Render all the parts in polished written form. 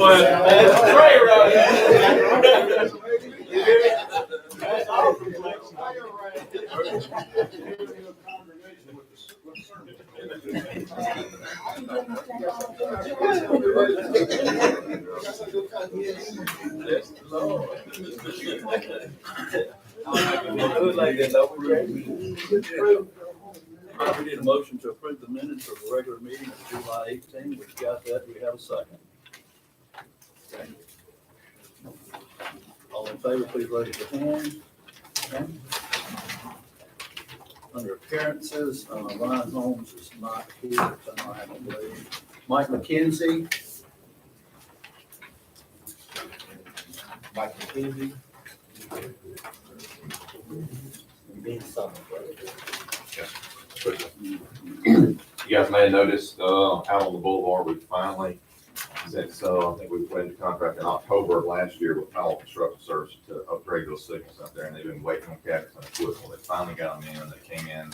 That's great, right? We need a motion to approve the minutes of the regular meeting of July 18. We've got that. Do we have a second? All in favor, please raise your hand. Okay. Under appearances, Ryan Holmes is not here, so I don't believe. Mike McKenzie. Mike McKenzie. You guys may have noticed, out on the boulevard, we finally, since, I think we went into contract in October of last year with Powell Construction Services to upgrade those signals out there, and they've been waiting on cabinets and equipment. They finally got them in. They came in,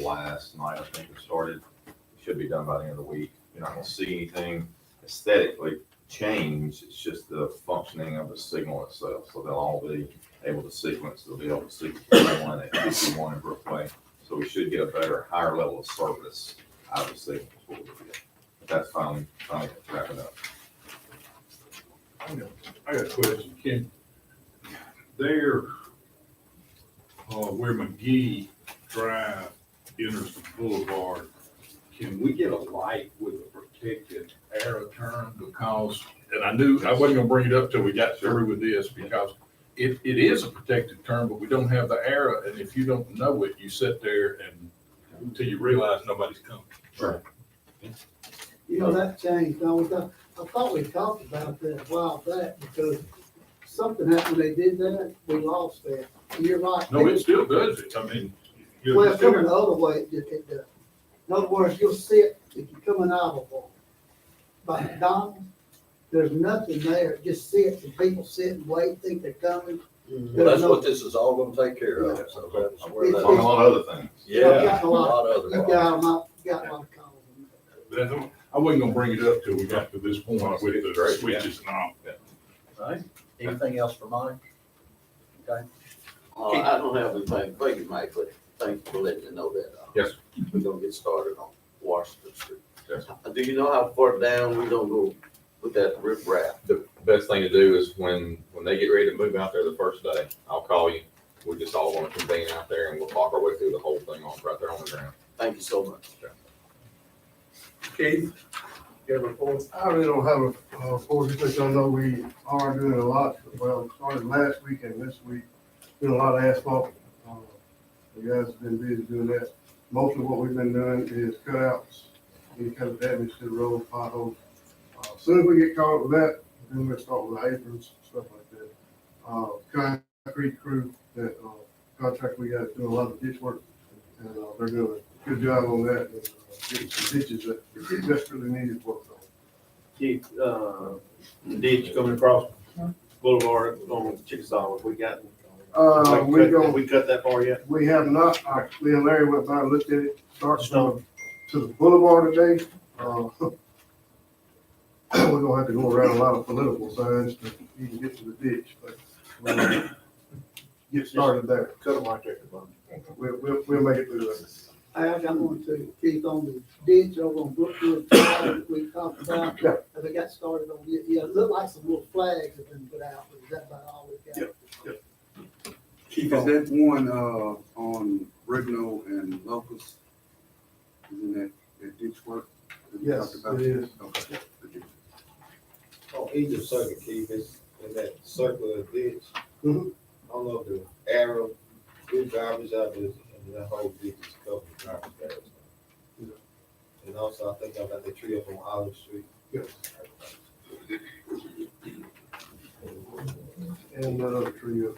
last night, I think it started. It should be done by the end of the week. You're not gonna see anything aesthetically change. It's just the functioning of the signal itself. So they'll all be able to sequence. They'll be able to sequence one at 51 in Brookhaven. So we should get a better, higher level of service out of the signals. What we'll get. But that's finally wrapping up. I got a question, Ken. There, where McGee Drive enters the boulevard, can we get a light with a protected arrow turn? Because, and I knew, I wasn't gonna bring it up till we got through with this, because it is a protected turn, but we don't have the arrow, and if you don't know it, you sit there and until you realize nobody's coming. Right. You know, that changed. I thought we talked about that a while back because something happened when they did that, we lost that. You're right. No, it still does it. I mean, you know, Well, it's still- coming the other way, it does. In other words, you'll sit, if you're coming out of by McDonald's, there's nothing there, just sit, and people sit and wait, think they're coming. Well, that's what this is all gonna take care of, so that's where It's- Among a that. lot of other things. Yeah, I've gotten a lot of You other. got them out, got a lot of calls. But I wasn't gonna bring it up till we got to this point with the switches and all. Right? Anything else for Mike? Okay. I don't have anything, thank you, Mike, but thank you for letting me know that. Yes. We're gonna get started on Washington Street. Yes. Do you know how far down we gonna go with that riprap? The best thing to do is when they get ready to move out there the first day, I'll call you. We just all want to convene out there and we'll talk our way through the whole thing on right there on the ground. Thank you so much. Keith, you have a report? I really don't have a report, just so I know we are doing a lot, well, started last week and this week, doing a lot of asphalt. You guys have been busy doing that. Most of what we've been doing is cutouts, any kind of damage to the road, potholes. As soon as we get caught up with that, then we'll start with the aprons, stuff like that. Concrete crew, that contract we got doing a lot of ditch work, and they're doing a good job on that. And, getting some ditches that desperately needed work on. Keep, the ditch coming across Boulevard on Chickasaw, we got. We cut that far yet? We have not, me and Larry went by and looked at it, starts from to the boulevard today. We're gonna have to go around a lot of political signs to even get to the ditch, but we'll get started there. Cut them right there. We'll make it through that. I want to keep on the ditch over on Brookhaven that we talked about. Yeah. Have they got started on it? Yeah, it looked like some little flags have been put out, but is that about all we've got? Keith, is that one, on Brigno and Locust? Isn't that ditch work? that we Yes, talked about? it is. Okay. On either circuit, Keith, is in that circular ditch. Mhm. I don't know if the arrow, good garbage out there, and that whole ditch is covered with garbage bags. Yeah. And also, I think I got the tree up on Olive Street. Yes. And another tree up.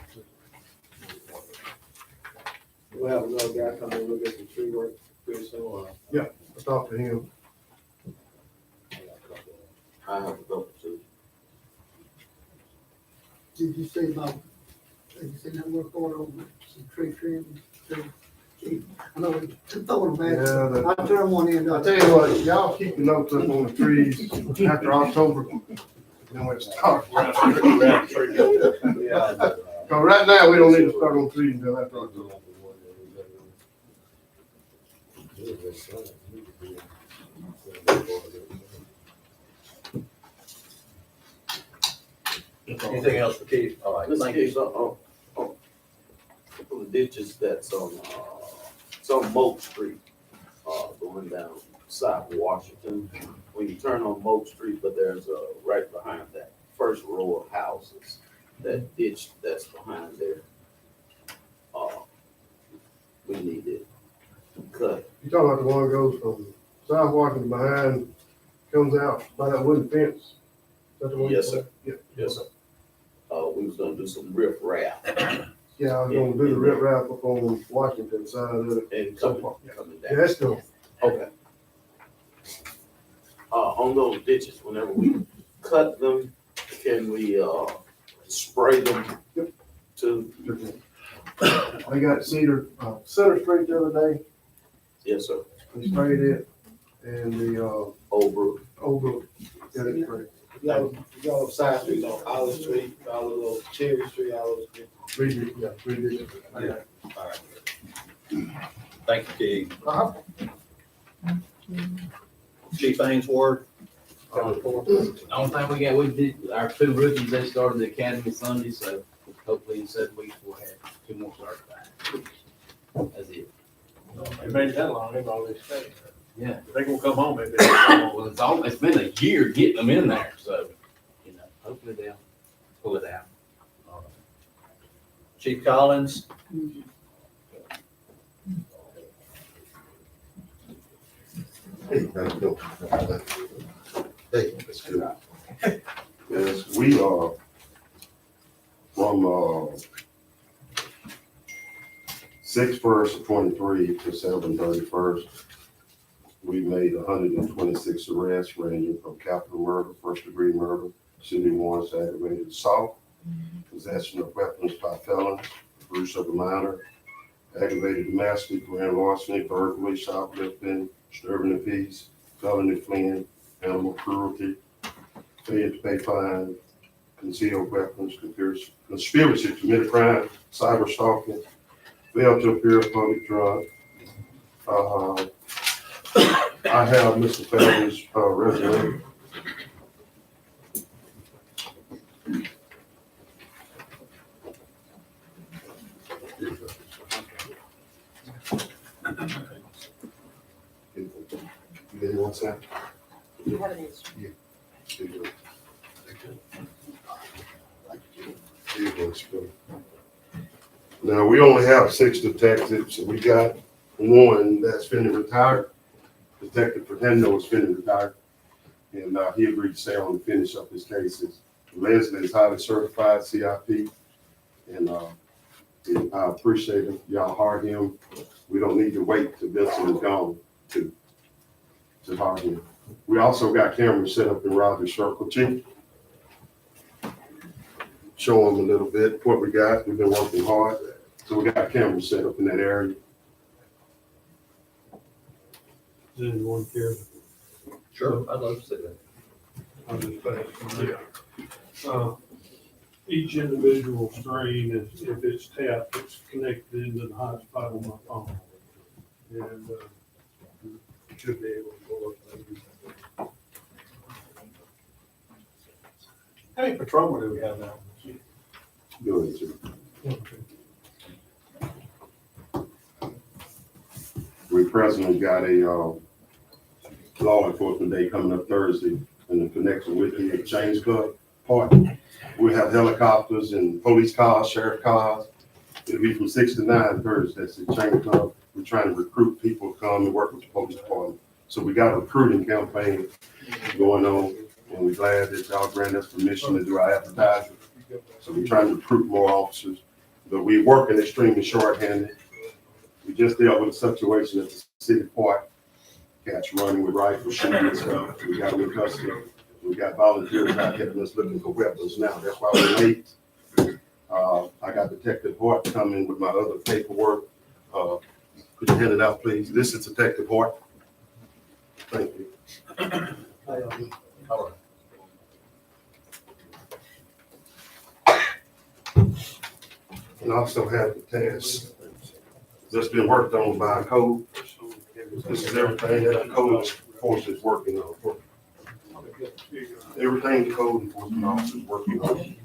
We'll have another guy come and look at the tree work pretty soon. I talked to him. I have to go to. Did you see about, did you see that work order on some tree trimming? I know we throwing them back. Yeah, I turned one in. I tell you what, y'all keep the notes up on the trees after October. then we'll start. Round the tree. Cause right now, we don't need to start on trees until after October. Anything else for Keith? All right, Mr. thank you. Hicks, couple of ditches that's on, it's on Moak Street, going down South Washington. When you turn on Moak Street, but there's right behind that first row of houses, that ditch that's behind there. We need it cut. You talking about the one that goes from South Washington behind, comes out by that wooden fence? Is that the one? Yes, sir. Yeah. Yes, sir. We was gonna do some riff raff Yeah, I was gonna do the rip wrap up on Washington side of it. and So coming Yeah, down. that's cool. Okay. On those ditches, whenever we cut them, can we, spray them to, I got Cedar, Center Street the other day, yes, sir, we sprayed it, and the, Old Brook? over, got it sprayed. You go side streets on Olive Street, all of those Cherry Street, all those. Three ditches. Yeah. All right. Thank you, Keith. Chief Ainsworth. The only thing we got, we did, our two rookies, they started the academy Sunday, so hopefully in 7 weeks we'll have 2 more starts back. That's it. They made it that long, they've always stayed. Yeah. They gonna come home, maybe. Well, it's been a year getting them in there, so, hopefully they'll pull it out. Chief Collins. Hey, how you doing? Hey, that's good. Yes, we are from 6/1 of 23 to 7/31. We made 126 arrests ranging from capital murder, first-degree murder, city warrants, aggravated assault, possession of weapons by felons, abuse of a minor, aggravated domestic, grand larceny, burglary, shoplifting, disturbing the peace, felony fleeing, animal cruelty, failure to pay fine, concealed weapons, conspiracy to commit a crime, cyber stalking, fail to appear public drunk. I have Mr. Felton's resume. You want that? You have an answer. Now, we only have 6 detectives. We got one that's finna retire. Detective Fernando is finna retire. And he agreed to stay on and finish up his cases. Leslie is highly certified CIP. And I appreciate him. Y'all hire him. We don't need to wait till Vincent is gone to hire him. We also got cameras set up in Rogers Circle Chief. Show them a little bit what we got. We've been working hard. So we got cameras set up in that area. Does anyone care? Sure, I'd love to see that. I'll just say, each individual screen, if it's tapped, it's connected into the hotspot on my phone. And, should be able to pull up. How many patrolmen do we have now? Doing it. We presently got a law enforcement day coming up Thursday in connection with the Exchange Club party. We have helicopters and police cars, sheriff cars. It'll be from 6 to 9 Thursday. That's the Exchange Club. We're trying to recruit people to come and work with the police department. So we got a recruiting campaign going on, and we're glad that y'all granted us permission to do our advertising. So we're trying to recruit more officers, but we're working extremely shorthanded. We just dealt with a situation at the city park. Cats running with rifles, shooting and stuff. We got them in custody. We got volunteers out helping us looking for weapons now. That's why we're late. I got Detective Hart coming with my other paperwork. Could you hand it out, please? This is Detective Hart. Thank you. All right. And also have the task that's been worked on by code. This is everything that the code enforcement is working on. Everything the code enforcement officer is working on.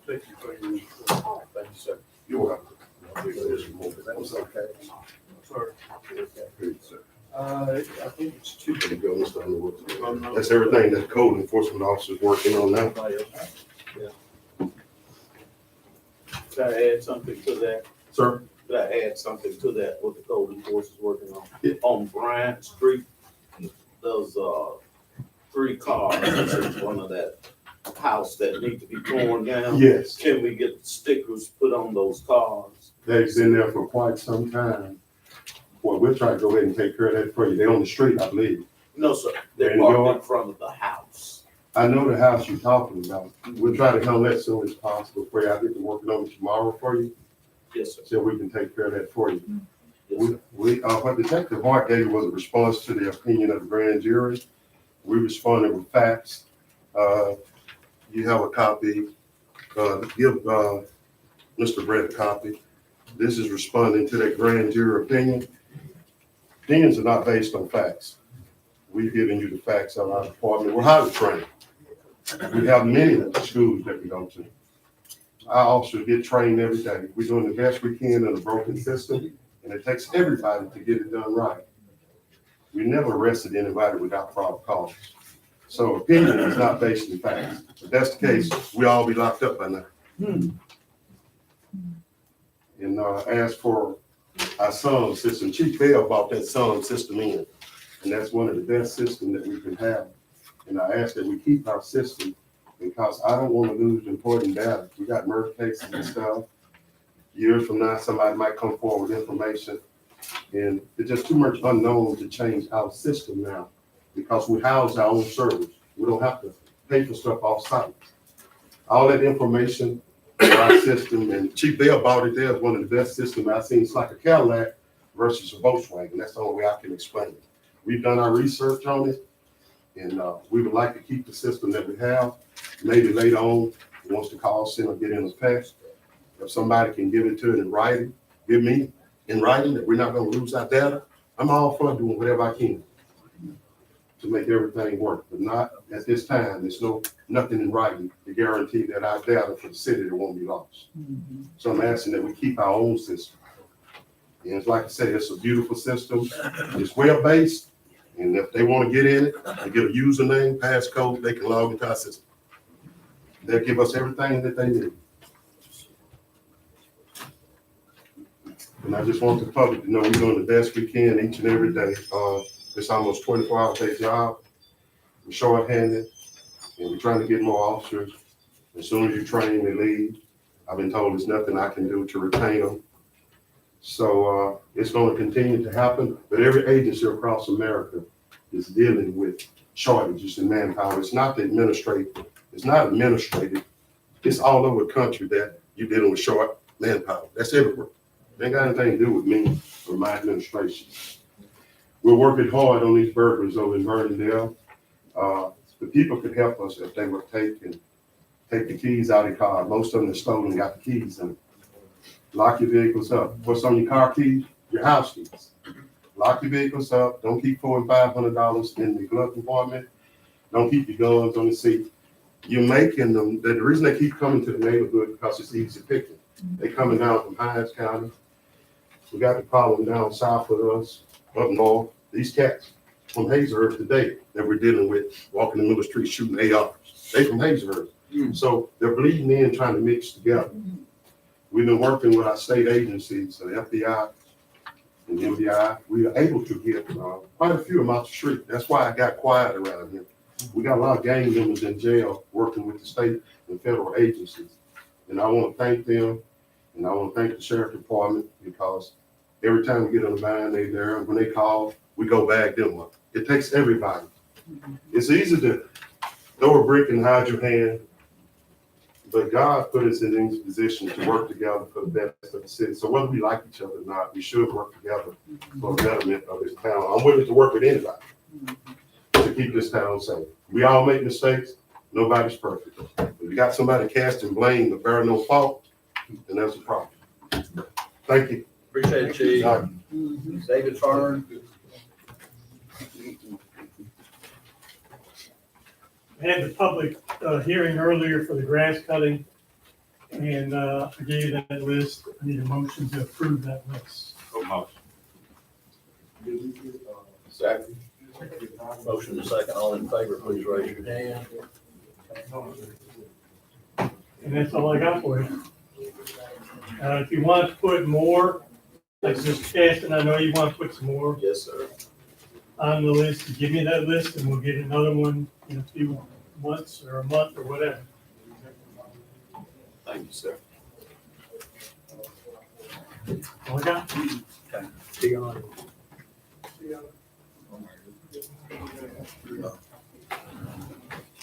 Thank you for your report. Thank you, sir. You're welcome. That's okay. Sorry. I think it's two. There you go, Mr. Underwood. That's everything that the code enforcement officer is working on now. Could I add something to that? Sir? Could I add something to that, what the code enforcement is working on? Yeah. On Bryant Street, those, 3 cars, that's in front of that house that need to be torn down. Yes, Can we get stickers put on those cars? they've been there for quite some time. Well, we'll try to go ahead and take care of that for you. They're on the street, I believe. No, sir, There they're you parked go. in front of the house. I know the house you're talking about. We'll try to handle that as soon as possible for you. I think we're working on it tomorrow for you, Yes, sir. so we can take care of that for you. Yes, sir. What Detective Hart gave was a response to the opinion of the grand jury. We responded with facts. You have a copy, give, Mr. Brett a copy. This is responding to that grand jury opinion. Opinions are not based on facts. We've given you the facts of our department. We're highly trained. We have many schools that we go to. Our officers get trained every day. We're doing the best we can in a broken system, and it takes everybody to get it done right. We never arrested anybody without proper cause. So opinion is not based in facts. If that's the case, we all be locked up by now. And as for our sound system, Chief Bell bought that sound system in, and that's one of the best systems that we can have. And I ask that we keep our system because I don't want to lose important data. We got murder cases and stuff. Years from now, somebody might come forward with information, and it's just too much unknown to change our system now because we house our own servers. We don't have to pay for stuff off site. All that information in our system, and Chief Bell bought it there, is one of the best systems I've seen. It's like a Cadillac versus a Volkswagen. That's the only way I can explain it. We've done our research on it, and we would like to keep the system that we have. Maybe later on, once the call center get in a text, if somebody can give it to it in writing, give me in writing that we're not gonna lose our data, I'm all for doing whatever I can to make everything work, but not at this time. There's nothing in writing to guarantee that our data for the city that won't be lost. So I'm asking that we keep our own system. And it's like I said, it's a beautiful system. It's web-based, and if they want to get in it, they get a username, passcode, they can log into our system. They'll give us everything that they need. And I just want the public to know we're doing the best we can each and every day. It's almost 24-hour day job. We're short-handed, and we're trying to get more officers. As soon as you train, they leave. I've been told there's nothing I can do to retain them. So it's going to continue to happen, but every agency across America is dealing with shortages in manpower. It's not administrative. It's all over the country that you're dealing with short manpower. That's everywhere. It ain't got anything to do with me or my administration. We're working hard on these burglaries over in Vernon. The people could help us if they would take the keys out of the car. Most of them are stolen, got the keys in them. Lock your vehicles up. What's on your car keys? Your house keys. Lock your vehicles up. Don't keep $400 and $500 in the glove compartment. Don't keep your guns on the seat. You're making them, the reason they keep coming to the neighborhood because it's easy picking. They coming down from Hines County. We got the problem down south of us, up north. These cats from Hazelhurst today that we're dealing with, walking the middle of the street shooting ARs. They from Hazelhurst. So they're bleeding in, trying to mix together. We've been working with our state agencies, the FBI and MBI. We are able to get quite a few of them out the street. That's why I got quiet around here. We got a lot of gang members in jail working with the state and federal agencies. And I want to thank them, and I want to thank the sheriff department because every time we get on the line, they're there. And when they call, we go bag them up. It takes everybody. It's easy to throw a brick and hide your hand, but God put us in this position to work together for the best of the city. So whether we like each other or not, we should work together for the betterment of this town. I'm willing to work with anybody to keep this town safe. We all make mistakes. Nobody's perfect. If you got somebody casting blame to bear no fault, and that's a problem. Thank you. Appreciate it, Chief. All right. David Fern. I had the public hearing earlier for the grass cutting, and I gave you that list. I need a motion to approve that list. Second. Motion to second. All in favor, please raise your hand. And that's all I got for you. If you want to put more, like Mr. Caston, I know you want to put some more Yes, sir. on the list, give me that list and we'll get another one in a few months or a month or whatever. Thank you, sir. All I got. Dion.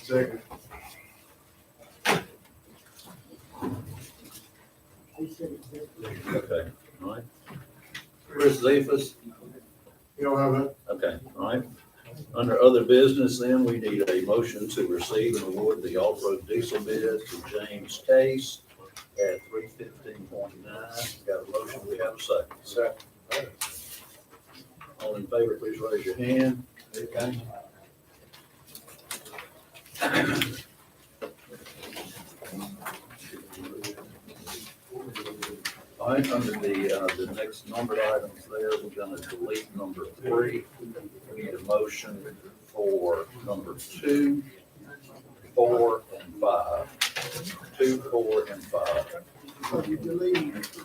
Second. Okay, all right. Chris Zephas. You don't have that? Okay, all right. Under other business, then, we need a motion to receive and award the off-road diesel bid to James Case at 315.9. Got a motion, we have a second. Second. All in favor, please raise your hand. Okay. All right, under the next numbered items there, we're gonna delete number 3. We need a motion for number 2, 4, and 5. 2, 4, and 5. So you delete,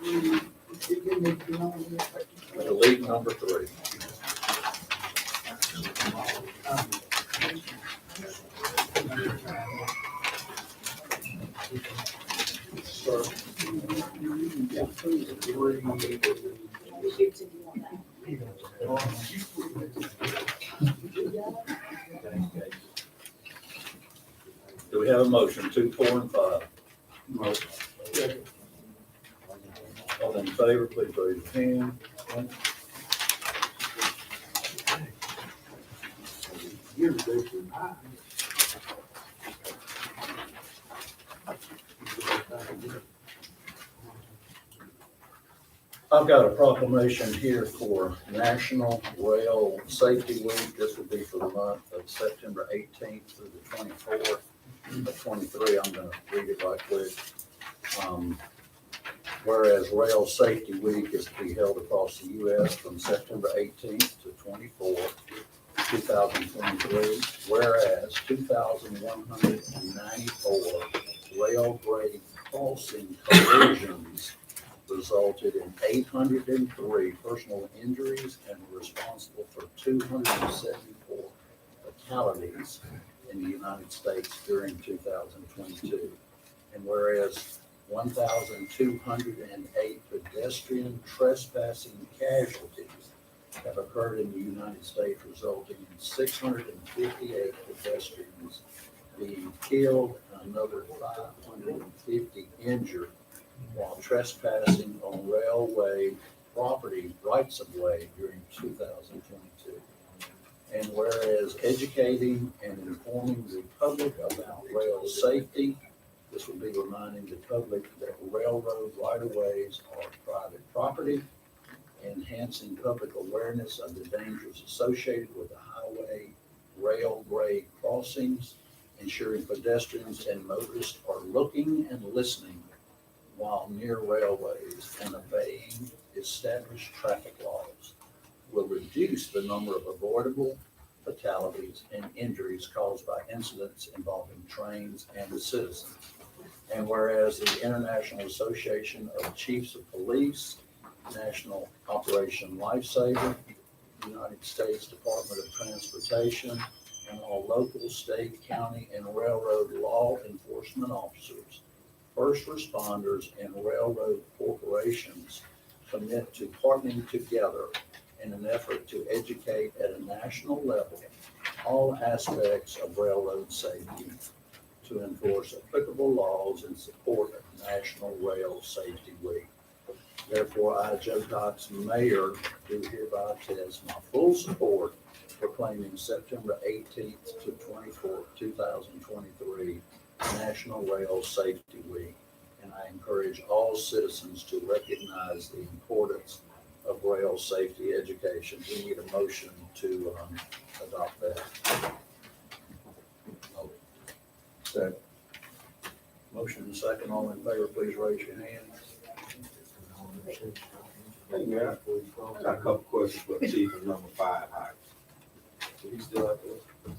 you give me the number. Delete number 3. Do we have a motion, 2, 4, and 5? All in favor, please raise your hand. I've got a proclamation here for National Rail Safety Week. This will be for the month of September 18th through the 24th of 23. I'm going to read it right quick. Whereas Rail Safety Week is to be held across the U.S. from September 18th to 24th, 2023. Whereas 2,194 rail grade crossing collisions resulted in 803 personal injuries and were responsible for 274 fatalities in the United States during 2022. And whereas 1,208 pedestrian trespassing casualties have occurred in the United States, resulting in 658 pedestrians being killed and another 550 injured while trespassing on railway property rights of way during 2022. And whereas educating and informing the public about rail safety, this will be reminding the public that railroad right-of-ways are private property, enhancing public awareness of the dangers associated with the highway rail grade crossings, ensuring pedestrians and motorists are looking and listening while near railways and obeying established traffic laws, will reduce the number of avoidable fatalities and injuries caused by incidents involving trains and citizens. And whereas the International Association of Chiefs of Police, National Operation Lifesaver, United States Department of Transportation, and all local, state, county, and railroad law enforcement officers, first responders, and railroad corporations commit to partnering together in an effort to educate at a national level all aspects of railroad safety, to enforce applicable laws in support of National Rail Safety Week. Therefore, I, Joe Cox, Mayor, do hereby attest my full support proclaiming September 18th to 24th, 2023, National Rail Safety Week. And I I encourage all citizens to recognize the importance of rail safety education. We need a motion to adopt that. Second. Motion and second, all in favor, please raise your hand. Hey, man, I got a couple questions for Chief and number 5 hire. So he's still out there?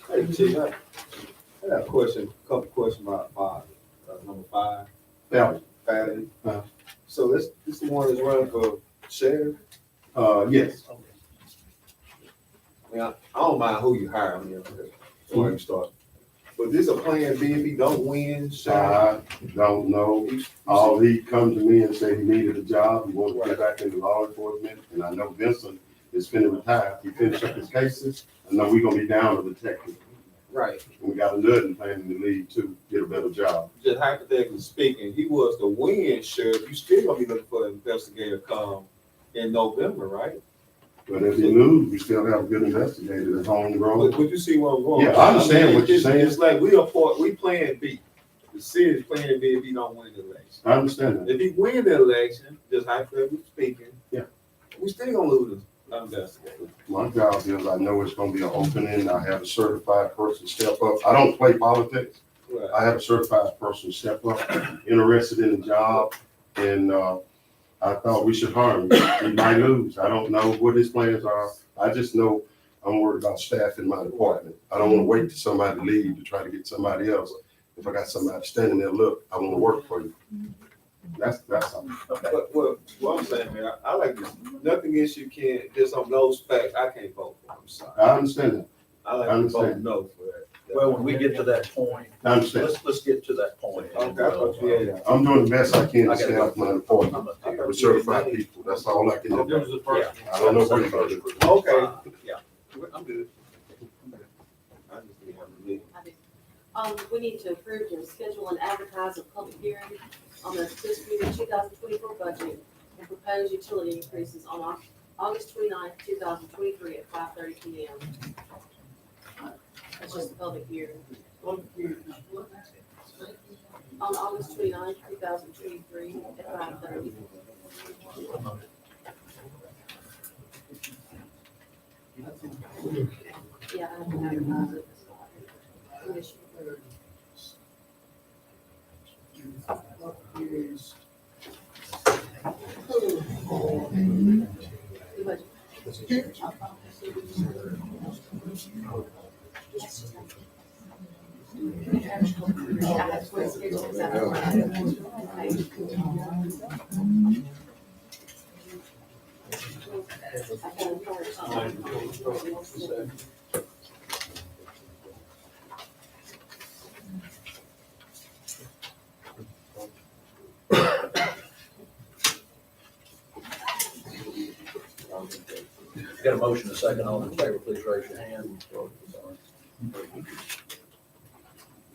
Hey, Chief, I got a question, couple questions about number 5. Yeah. Fadden. Uh-huh. So this is the one that's running for sheriff? Yes. I mean, I don't mind who you hire, I mean, before you start. But this a plan B if he don't win, sheriff? I don't know. All he come to me and said he needed a job. He wanted to get back into law enforcement. And I know Vincent is finna retire. He finished up his cases. I know we're gonna be down a detective. Right. And we got another planning to leave to get a better job. Just hypothetically speaking, he was the win sheriff, you still gonna be looking for an investigator come in November, right? But if he lose, we still have a good investigator that's homegrown. But you see where I'm going? Yeah, I understand what you're saying. It's like we playing B. The city is playing B if he don't win the election. I understand that. If he win the election, just hypothetically speaking, Yeah, we still gonna lose the investigator. my job is I know it's gonna be an opening. I have a certified person step up. I don't play politics. Right. I have a certified person step up, interested in the job, and I thought we should hire him. He might lose. I don't know what his plans are. I just know I'm worried about staff in my department. I don't want to wait till somebody leave to try to get somebody else. If I got somebody standing there, look, I want to work for you. That's all. But what I'm saying, man, I like this. Nothing against you can't, just on those facts, I can't vote for him, I'm sorry. I understand that. I like I to vote understand. no for that. Well, when we get to that point, I understand. let's get to that point. Okay, I thought you had- I'm doing the best I can I to gotta stay off my department I'm up here. with certified people. That's all I can do. There was the first. I don't know what you're gonna do. Okay. Yeah. I'm good. I just need to leave. We need to approve to schedule and advertise a public hearing on the fiscal year 2024 budget and propose utility increases on August 29th, 2023 at 5:30 PM. That's just a public hearing. On August 29th, 2023 at 5:30. Yeah, I have to advertise it. Commission. Got a motion, a second, all in favor, please raise your hand.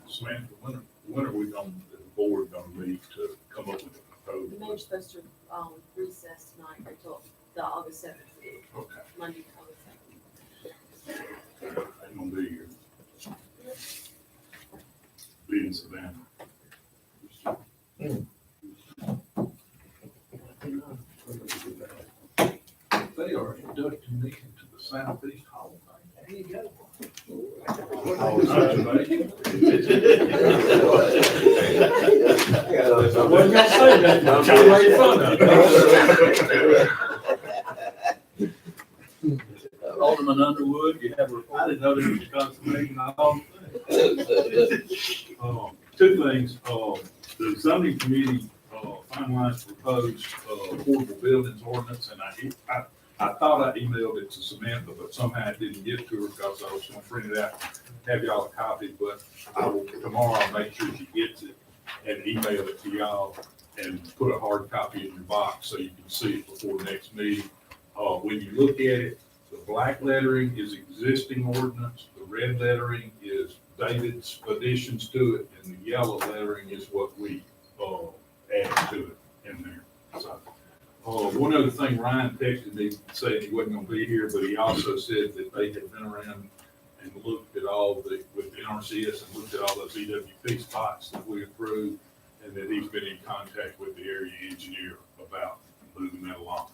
Samantha, when are we going, the board gonna meet to come up with a The proposal? mayor's supposed to, recess tonight until the August 7th, Okay, Monday, August 7th. I'm gonna be here. Be in Savannah. They are inducting me into the Southeast Hall of Fame. There you go. I wasn't gonna say that, but I'm trying to make fun of it. Alderman Underwood, you have a report? I didn't know there was a conservation on. Two things, the zoning committee, finalized proposed, affordable buildings ordinance, and I thought I emailed it to Samantha, but somehow I didn't get to her because I was gonna print it out, have y'all a copy, but I will, tomorrow, I'll make sure she gets it and email it to y'all and put a hard copy in your box so you can see it before next meeting. When you look at it, the black lettering is existing ordinance, the red lettering is David's additions to it, and the yellow lettering is what we, added to it in there. So, One other thing, Ryan texted me saying he wasn't gonna be here, but he also said that they had been around and looked at all with NRCS and looked at all those EWP spots that we approved, and that he's been in contact with the area engineer about moving that along.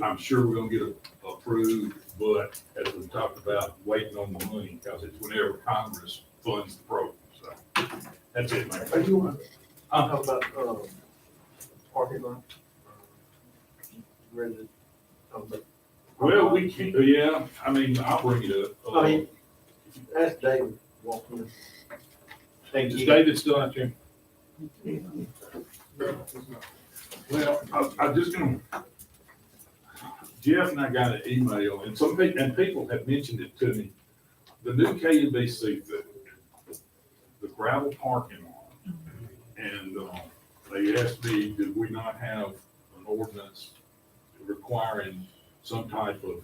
I'm sure we're gonna get it approved, but as we talked about, waiting on the money, because it's whenever Congress funds the program, so that's it, man. Are you want to talk about, parking lot? Ready to talk about- Well, we can, yeah, I mean, I'll bring it up. I mean, ask David, walk in. Thank Is you. David still out there? Well, I'm just gonna, Jeff and I got an email, and people have mentioned it to me. The new KNBC, the gravel parking lot, and, they asked me, did we not have an ordinance requiring some type of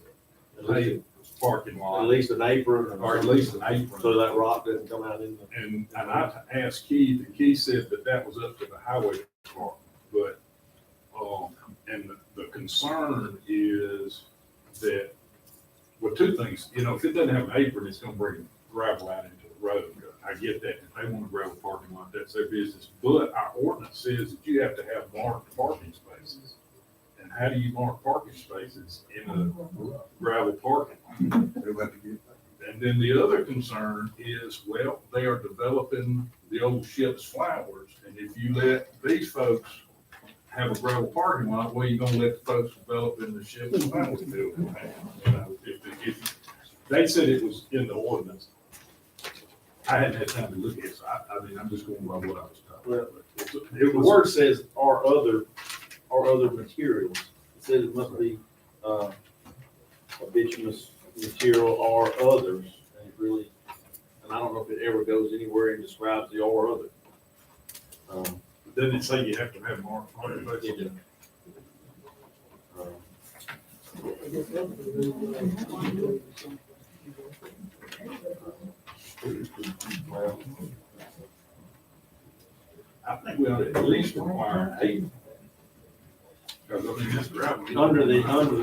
paved parking lot? At least an apron. Or at least an apron. So that rock doesn't come out in the. And I asked Keith, and Keith said that was up to the highway department, but, and the concern is that, well, two things, if it doesn't have an apron, it's gonna bring gravel out into the road. I get that, if they want a gravel parking lot, that's their business, but our ordinance says that you have to have marked parking spaces. And how do you mark parking spaces in a gravel parking lot? And then the other concern is, well, they are developing the old ship's flowers, and if you let these folks have a gravel parking lot, well, you're gonna let the folks develop in the ship's flowers field. If they said it was in the ordinance. I hadn't had time to look at it, so I mean, I'm just going by what I was talking about. The word says or other materials. It says it must be, a bituminous material or others, and it really, and I don't know if it ever goes anywhere and describes the or other. Doesn't it say you have to have marked parking spaces? Well, I think we ought to at least require an apron. Because I mean, this gravel. Under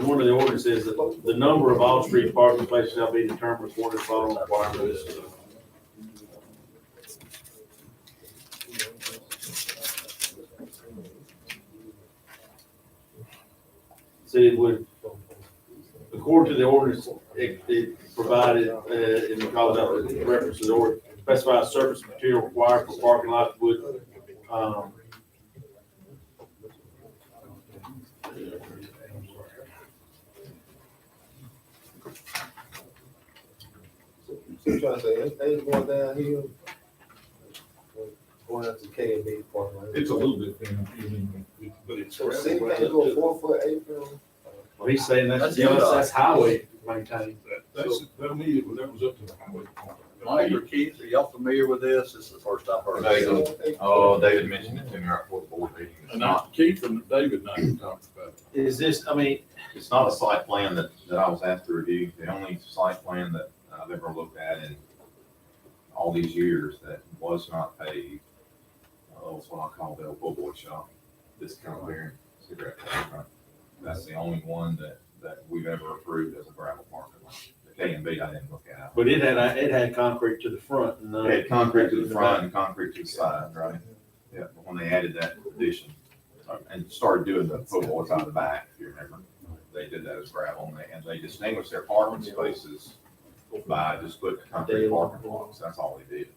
one of the ordinances, that the number of off-street parking places shall be determined according to following requirements. See, it would, according to the ordinance, it provided, and it calls out the references or specifies surface material required for parking lots would, So you trying to say, ain't going downhill? Going out to K and B parking lot. It's a little bit confusing, but it's. So city can't go a 4-foot apron? well, he's saying that's, That's that's highway maintained. That needed, that was up to the highway department. Mike or Keith, are y'all familiar with this? This is the first I've heard. David mentioned it to me right before the board meeting. It's And not, Keith and David and I can talk about it. Is this, I mean, it's not a site plan that I was asked to review. The only site plan that I've ever looked at in all these years that was not paved was what I call the old bull boy shop. This kind of here, cigarette pack. That's the only one that we've ever approved as a gravel parking lot. The K and B I didn't look at. but it had concrete to the front and It had concrete to the front and concrete to the side, right? Yeah, but when they added that addition and started doing the pole boards out the back, if you remember, they did that as gravel and they distinguished their parking spaces by just putting concrete parking blocks. That's all they did.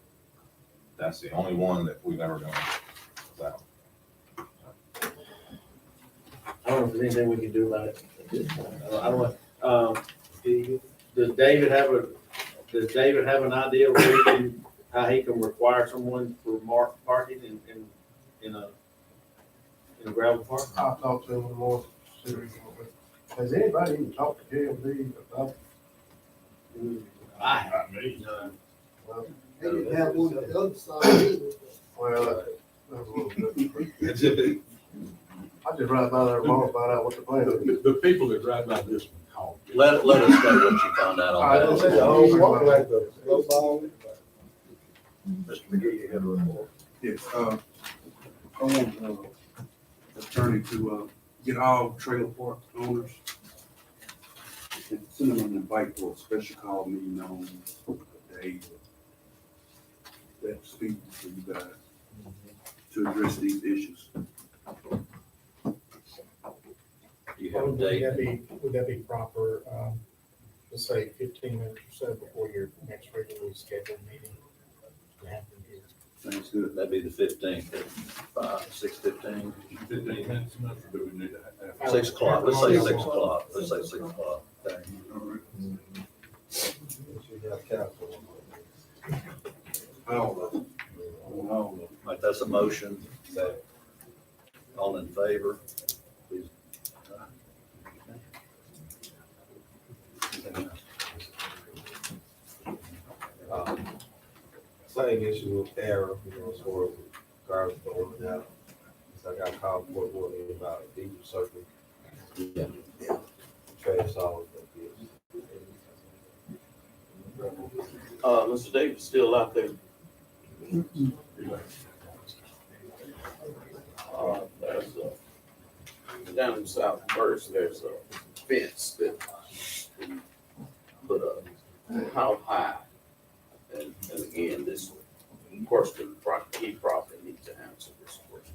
That's the only one that we've ever done without. I don't know if there's anything we can do about it. I don't know. Does David have an idea where he can, how he can require someone for marked parking in a gravel park? I'll talk to him more serious. Has anybody even talked to KMB about? I have. Not me. Well, They didn't have one on the other side either. well, that's a little different. It's a- I just ride by there tomorrow, find out what the plan is. The people that drive by this one call. Let us know what you found out I on don't that. say the whole walk like the slow ball. Mr. McGee, you had a report. Yes, I want, attorney to, get all trailer park owners. And send them an invite for a special call meeting on the day that speak to you guys to address these issues. Do you have a date? Would that be proper, let's say 15 minutes or so before your next regularly scheduled meeting? To have them here? Sounds good. That'd be the 15th at 6:15. 15 minutes, or do we need to have? 6 o'clock, let's say 6 o'clock, let's say 6 o'clock. Okay. I don't know. Like, that's a motion. All in favor? Please. Same issue with error, as far as garbage throwing out. So I got called for one about diesel circuit. Yeah. Trash all of that. Mr. Davis still out there? There's down in South First, there's a fence that we put up. How high? And again, this question, he probably needs to answer this question.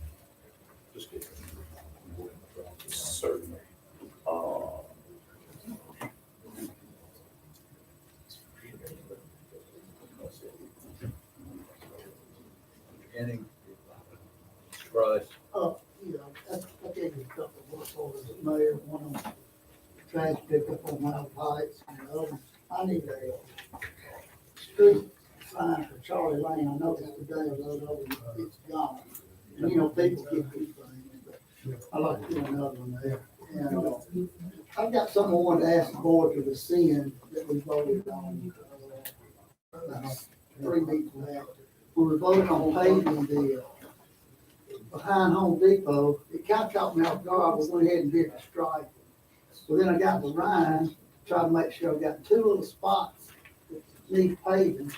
Just get certain. Any? Right. You know, I gave you a couple of work orders, Mayor, one on trash pickup on Mount Heights, and the other, I need a street sign for Charlie Lane. I noticed today, it's gone. And, you know, people get these things, but I like to do another one there. And, I've got something I wanted to ask the board to rescind that we voted on, about 3 weeks back. We were voting on paving the, behind Home Depot. It kind of caught me off guard, we went ahead and did the stripe. So then I got with Ryan, tried to make sure I got 2 little spots that need paving,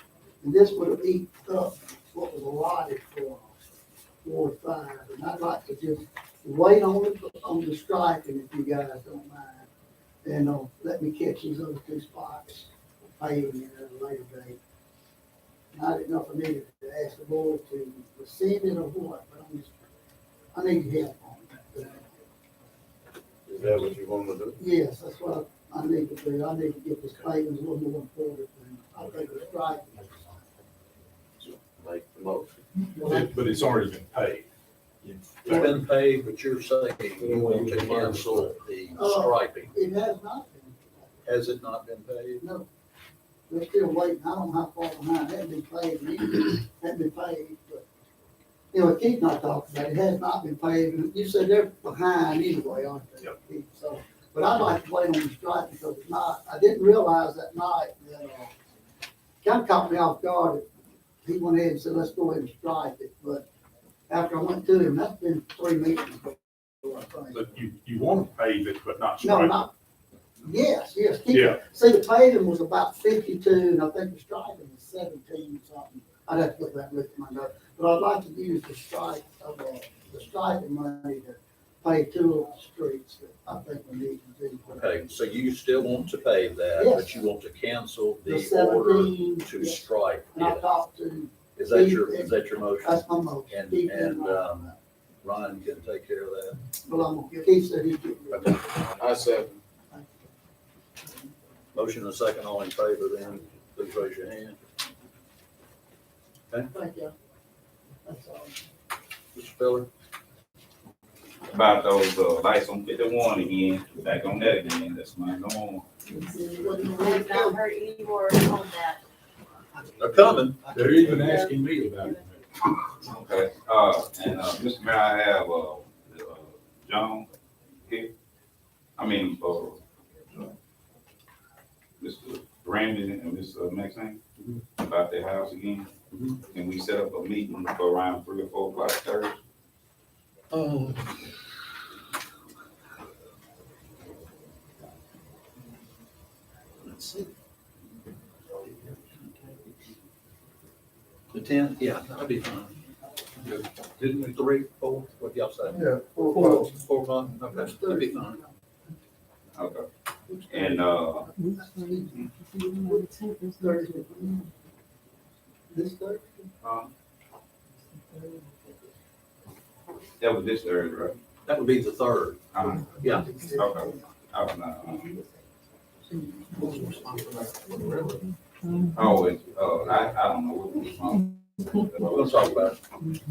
and this would have eaten up what was allotted for Ward 5. And I'd like to just wait on the striping if you guys don't mind. And, let me catch these other 2 spots, paving at a later date. And I didn't know if I needed to ask the board to rescind it or what, but I need help on it. Is that what you want to do? Yes, that's what I need to do. I need to get this paving a little more important than I think it's right. Make the motion. But it's already been paid. It's been paid, but you're saying you want to cancel the striping. It has not been, Has it not been paid? no. We're still waiting. I don't know how far behind. It hasn't been paid either. Hasn't been paid, but, you know, Keith and I talked about it. It has not been paid. And you said they're behind anyway, aren't they? Yep. Keith? So, but I'd like to wait on the strike because it's not, I didn't realize that night that, kind of caught me off guard. He went ahead and said, let's go ahead and strike it. But after I went to him, that's been 3 meetings ago, I think. But you want to pave it, but not No, stripe. not, yes. Keith- Yeah. See, the paving was about 52, and I think the striping was 17 or something. I'd have to look back and look at my notes. But I'd like to use the striping money to pay 2 little streets that I think we need to do. Okay, so you still want to pave that, Yes. but you want to cancel The the order 17, to yes. stripe And I it. talked to, Is that your motion? that's my motion. And, Keith and, Ryan. Ryan can take care of that? But Keith said he'd get rid of it. I said, Motion and a second, all in favor then, please raise your hand. Thank you. That's all. Mr. Spiller? About those lights on 51 again, back on that again, that's my norm. I have not heard any word on that. They're coming. They're even asking me about it. Okay, and Mr. Mayor, I have John here. Mr. Randy and Mr. Maxine about their house again. Can we set up a meeting for around 3 or 4 o'clock Thursday? Let's see. The 10th, yeah, that'd be fine. Didn't we? 3, 4, what? o'clock, y'all say? Yeah, 4 o'clock. 4 o'clock, okay, that'd be fine. Okay. And, Thursday. This Thursday? that was this Thursday, right? That would be the third. Yeah. Okay. I was not, oh, it's, I don't know what was wrong. We'll talk about it.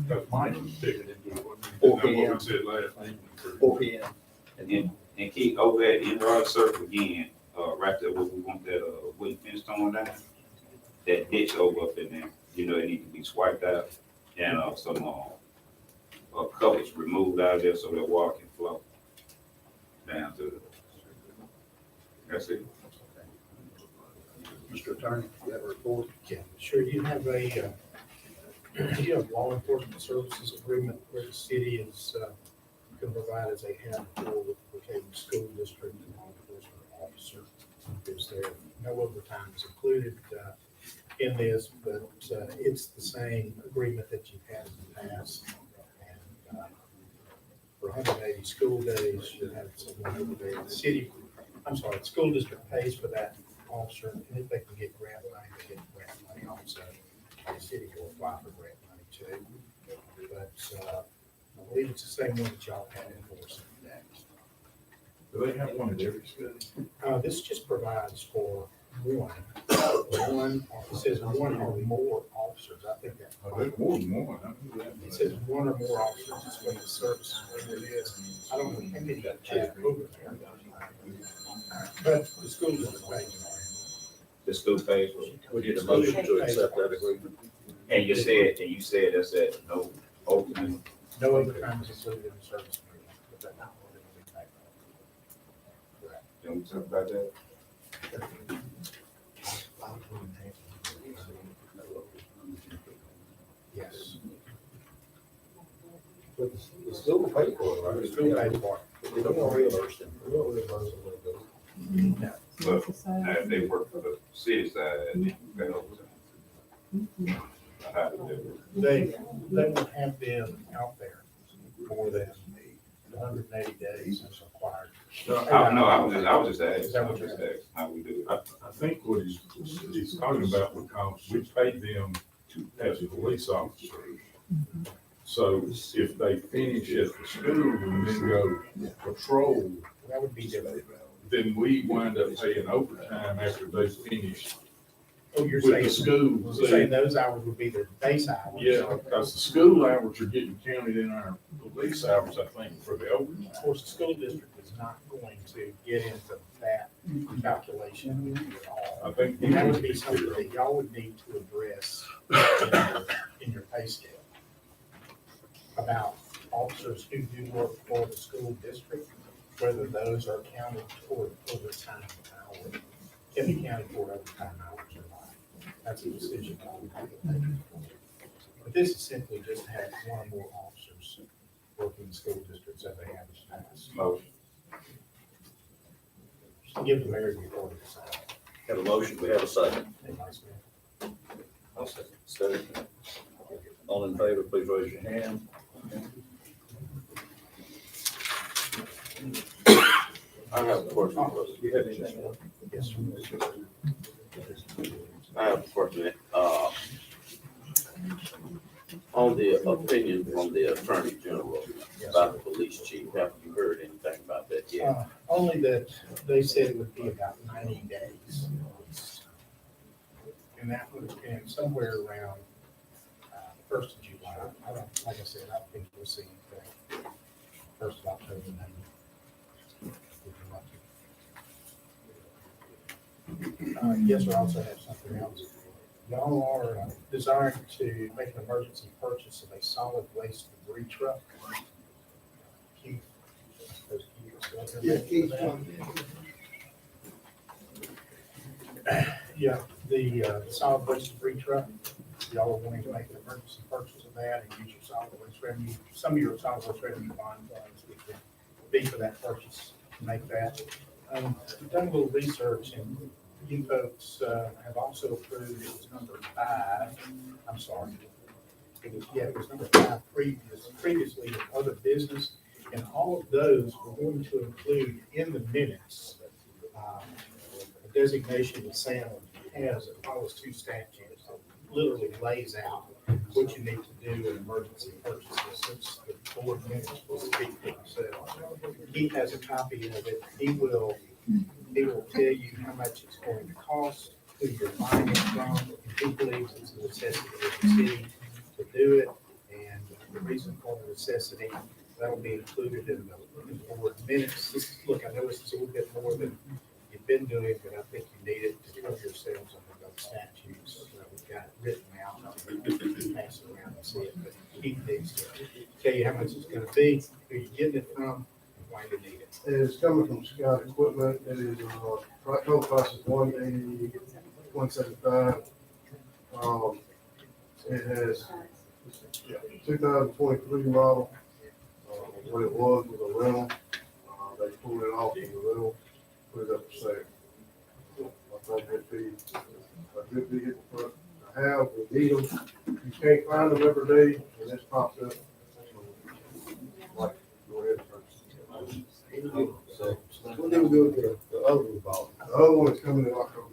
Because Mike was sticking into it. 4 That's what p.m. we said last meeting. 4 p.m. And keep over at Enroy Circle again, right there where we want that, wooden fence torn down. That ditch over up in there, you know, it need to be swiped out and, some, covers removed out of there so that water can flow down to the, that's it. Mr. Attorney, you have a report? Yeah, sure, you have a, you have law enforcement services agreement where the city is, going to provide as they have for with Brookhaven School District and law enforcement officer. Is there no overtime is included, in this, but, it's the same agreement that you've had in the past. And, for 180 school days, you have someone over there. The city, I'm sorry, the school district pays for that officer, and if they can get grant money, they get grant money also. The city will apply for grant money too. But, I believe it's the same one that y'all had in force. Do they have one at every school? This just provides for one, it says one or more officers, I think that's. Oh, there's more than one. I knew that. It says one or more officers, it's when the service agreement is, I don't know how many that check over there. But the school doesn't pay. The school pays for it. We need a motion to accept that agreement. And you said that's at no overtime. No overtime is included in the service agreement, but that's not what it will be paid. Correct. Can we talk about that? Yes. But the school will pay for it, right? The school pays for We don't reimburse them. it. But if they work for the city side, they pay overtime. How to do it. They will have them out there more than 180 days is required. I was just asking, Is that what you're asking how we do I, it. I think what he's talking about, because we pay them as police officers. So if they finish at the school and then go patrol, That would be different. then we wind up paying overtime after they finish Oh, you're with the saying, school. you're saying those hours would be the base hours? Yeah, because the school hours are getting counted in our police hours, I think, for the overtime. Of course, the school district is not going to get into that calculation at all. I think. And that would be something that y'all would need to address in your pay scale. About officers who do work for the school district, whether those are counted toward overtime hours, can be counted toward overtime hours or not. That's a decision y'all would have to make. But this is simply just to have one or more officers working in school districts as they have in the past. Motion. Just give the mayor the authority to sign. Have a motion, we have a second. And Vice Mayor. I'll second. All in favor, please raise your hand. I have a question. Do you have anything else? Yes, sir. I have a question. On the opinion from the Attorney General about the police chief, have you heard anything about that yet? Only that they said it would be about 90 days. And that would have been somewhere around first of July. I don't, like I said, I think we'll see anything. First of October, maybe. Yes, I also have something else. Y'all are desiring to make an emergency purchase of a solid waste debris truck. Keith, those Keith are still Yeah, there? Keith, Yeah, the solid waste debris truck, y'all are wanting to make an emergency purchase of that and use your solid waste revenue, some of your solid waste revenue bond funds, which would be for that purchase, to make that. We've done a little research and you folks have also approved, it was number 5, I'm sorry. it was number 5 previously in other business. And all of those we're going to include in the minutes, a designation that Sam has that follows 2 statutes that literally lays out what you need to do in emergency purchases, since the board minutes will speak for themselves. He has a copy of it. He will tell you how much it's going to cost, who you're buying it from, if he believes it's a necessity of the city to do it, and the reason for the necessity. That'll be included in the board minutes. Look, I know this is a little bit more than you've been doing, but I think you need it to cover yourselves under those statutes. We've got it written out, pass it around and see it, but he needs to tell you how much it's gonna be, who you're getting it from, and why you need it. It's coming from Scott Equipment. It is, total cost is $180, $175. It has 2023 model. What it was a rental. They pulled it off of the rental, put it up for sale. I think it'd be a good vehicle for us to have. We need them. You can't find them every day, and this popped up. Like, go ahead first. So, what do we do with the other one about? The other one is coming in October.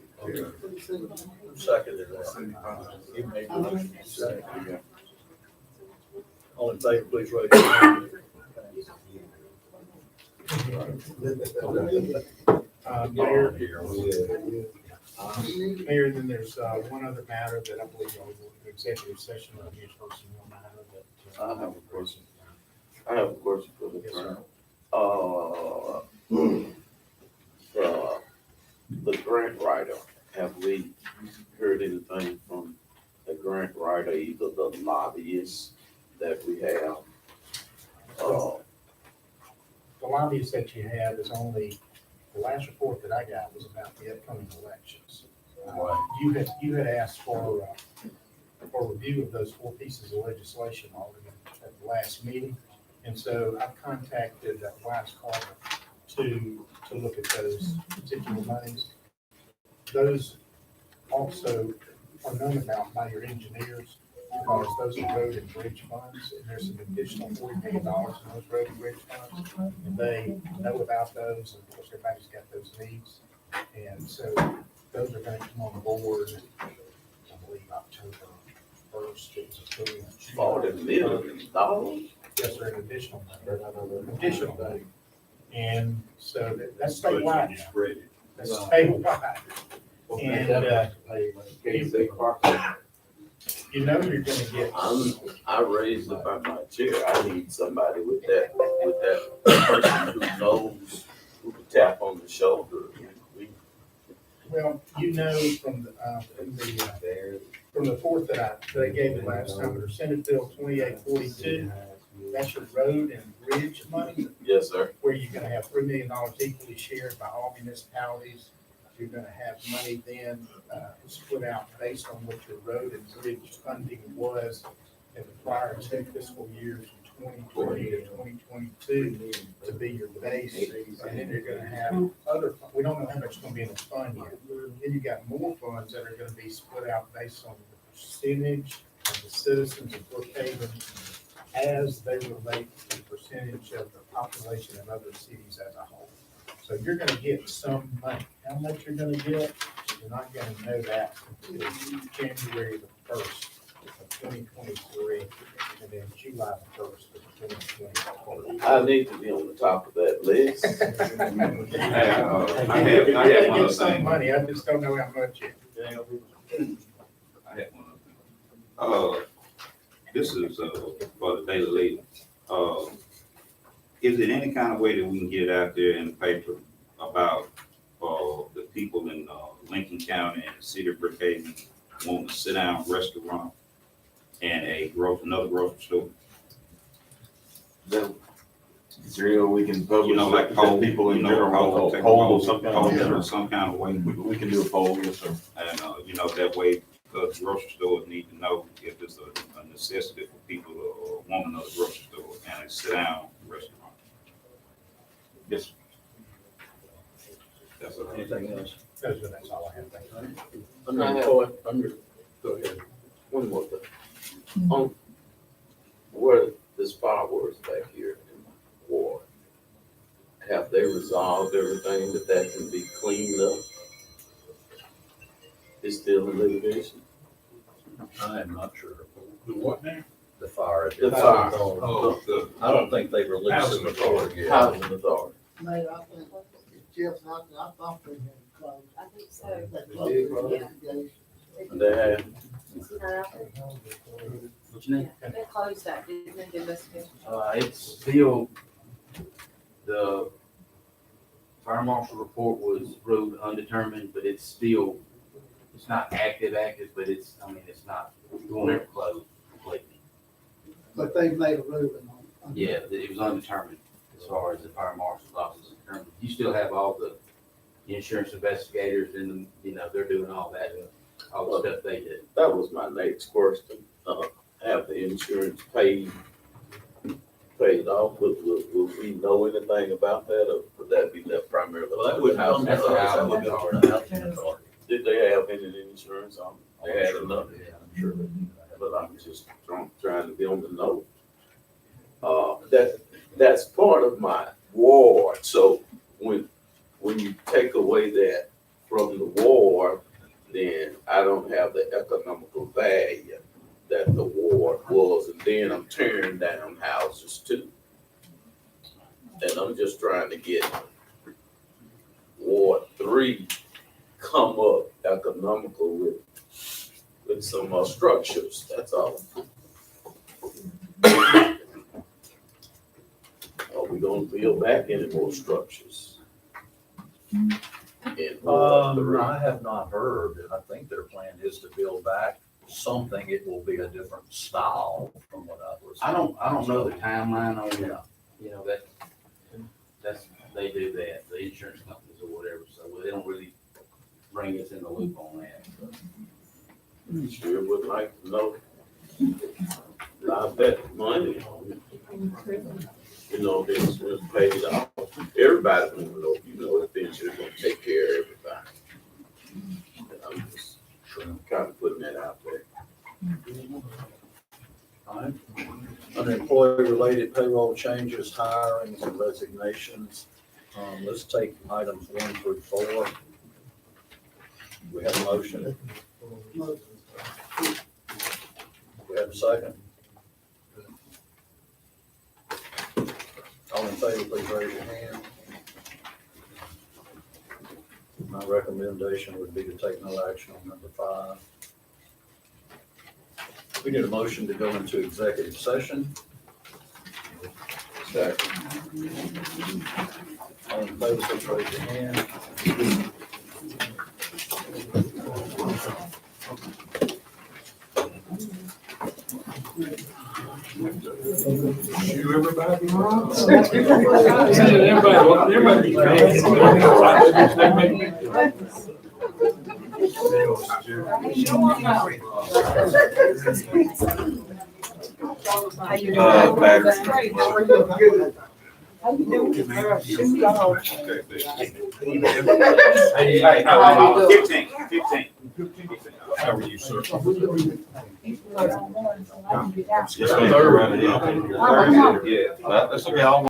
Seconded that. You made the motion, seconded. All in favor, please raise your hand. Mayor, Mayor, then there's one other matter that I believe on the executive session of the personnel matter that. I have a question. I have a question for the Yes, attorney. sir. The grant writer, have we heard anything from the grant writer, either the lobbyists that we have? The lobbyists that you have is only, the last report that I got was about the upcoming elections. You had asked for review of those 4 pieces of legislation already at the last meeting. And so I've contacted Wise Carter to look at those particular monies. Those also are known about by your engineers, because those are road and bridge funds, and there's an additional $40 million in those road and bridge funds. And they know about those, and of course, everybody's got those needs. And so those are gonna come on board, I believe, October 1st. It was approved. $40 million? Yes, sir, an additional money. And so that's statewide. That's statewide. And, you know you're gonna get. I raised it by my chair. I need somebody with that person who knows, who can tap on the shoulder. Well, you know from the report that I gave you last time, under Senate Bill 2842, that's your road and bridge money, Yes, sir. where you're gonna have $3 million equally shared by all municipalities. You're gonna have money then split out based on what your road and bridge funding was in the prior 2 fiscal years, 2020 to 2022, to be your base. And then you're gonna have other, we don't know how much is gonna be in the fund yet. Then you got more funds that are gonna be split out based on the percentage of the citizens of Brookhaven as they relate to the percentage of the population of other cities as a whole. So you're gonna get some money. How much you're gonna get, you're not gonna know that until January the 1st of 2023, and then July the 1st of 2024. I need to be on the top of that list. I You're had gonna one get other some thing. money, I just don't know how much yet. I had one other thing. This is, for the Daily Leader. Is it any kind of way that we can get it out there in the paper about, the people in, Lincoln County and the city of Brookhaven wanting to sit down restaurant and another grocery store? Is there any way we can publish, You know, like that poll, people in you know, general, take a poll poll, of some kind poll of, in some kind of way. we can do a poll, yes, sir. And, you know, that way, because grocery stores need to know if it's a necessity for people to want another grocery store and a sit-down restaurant. Yes. That's what Anything else? That's all I have. Thank you. Go ahead. One more thing. where this fireworks back here in Ward, have they resolved everything that can be cleaned up? It's still in litigation? I am not sure. The what now? The fire. The fire. Oh, the. I don't think they released Housing the authority. yet. Housing authority. Mayor, I think, Jeff, I thought they had closed. I think so. They closed the investigation. They have, Is he not out there? What's your name? They closed that, didn't they, the investigation? It's still, the fire marshal report was ruled undetermined, but it's still, it's not active, but it's, I mean, it's not, it won't ever close completely. But they made a ruling on. Yeah, it was undetermined as far as the fire marshal's office is concerned. You still have all the insurance investigators and, you know, they're doing all that, all the stuff they do. that was my next question. Have the insurance paid off? Will we know anything about that, or would that be that primarily? Well, that would come That's from the the housing housing authority. authority. Did they have any insurance on? They had Sure. enough, Yeah, I'm sure they do. but I'm just trying to be on the note. That's part of my ward, so when you take away that from the ward, then I don't have the economical value that the ward was, and then I'm tearing down houses too. And I'm just trying to get Ward 3 come up economical with some structures, that's all. Are we gonna build back any more structures? In Ward 3? I have not heard, and I think their plan is to build back something. It will be a different style from what I was. I don't know the timeline on, Yeah. you know, that's, they do that, the insurance companies or whatever, so they don't really bring us in the loop on that. So. Sure would like to know. I bet money, you know, the insurance paid off. Everybody wanna know, you know, if the insurance gonna take care of everything. And I'm just kind of putting that out there. All right. Under employee-related payroll changes, hirings, and resignations, let's take items 1 through 4. We have a motion. We have a second. All in favor, please raise your hand. My recommendation would be to take no action on number 5. We need a motion to go into executive session. Second. All in favor, please raise your hand. You everybody? Everybody How you doing? That's great. How are you? How you doing? Shoot off. 15. How are you, sir? Yeah. Yeah. That's okay, I'll